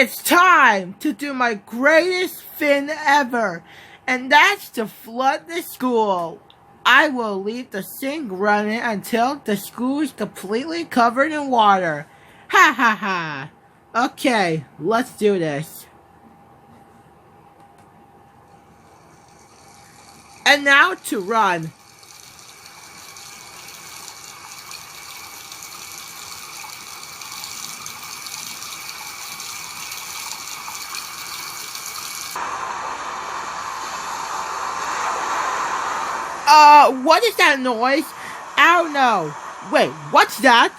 It's time to do my greatest fin ever, and that's to flood the school. I will leave the sink running until the school is completely covered in water. Ha ha ha. Okay, let's do this. And now to run. What is that noise? I don't know. Wait, what's that?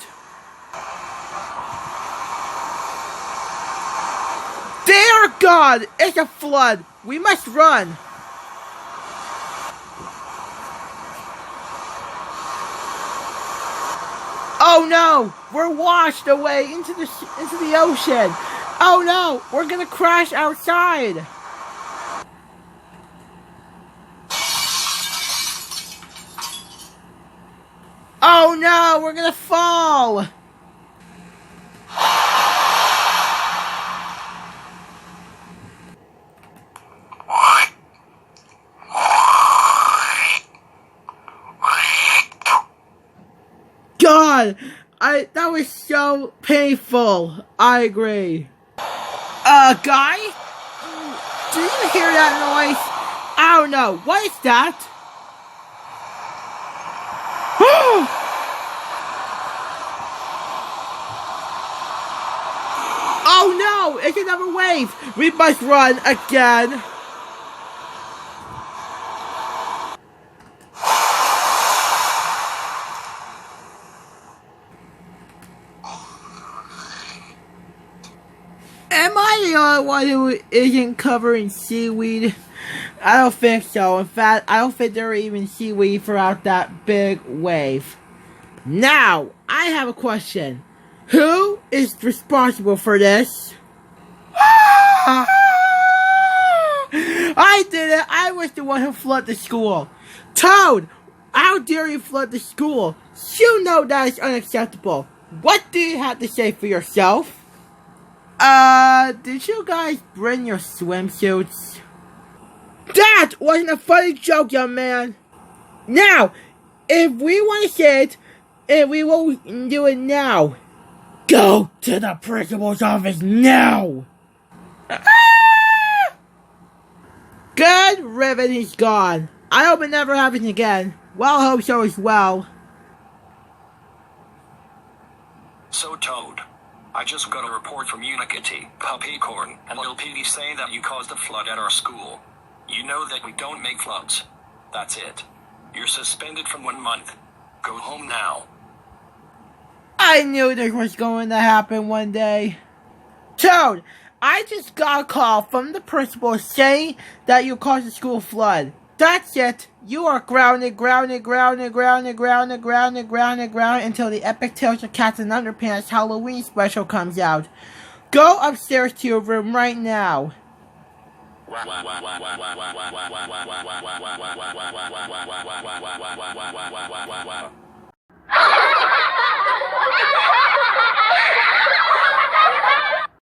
Dear God, it's a flood. We must run. Oh no, we're washed away into the ocean. Oh no, we're gonna crash outside. Oh no, we're gonna fall! God, that was so painful. I agree. Guy? Do you hear that noise? I don't know. What is that? Oh no! It's another wave! We must run again! Am I the only one who isn't covered in seaweed? I don't think so. In fact, I don't think there were even seaweed throughout that big wave. Now, I have a question. Who is responsible for this? I did it! I was the one who flooded the school. Toad! How dare you flood the school? You know that is unacceptable. What do you have to say for yourself? Did you guys bring your swimsuits? That wasn't a funny joke, young man. Now, if we want to say it, and we will do it now. Go to the principal's office now! Good ribbon, he's gone. I hope it never happens again. Well, I hope so as well. So, Toad, I just got a report from Unikitty, Puppycorn, and Lil Piggy saying that you caused a flood at our school. You know that we don't make floods. That's it. You're suspended for 1 month. Go home now. I knew this was going to happen one day. Toad, I just got a call from the principal saying that you caused the school flood. That's it. You are grounded until the Epic Tales of Cats and Underpants Halloween special comes out. Go upstairs to your room right now.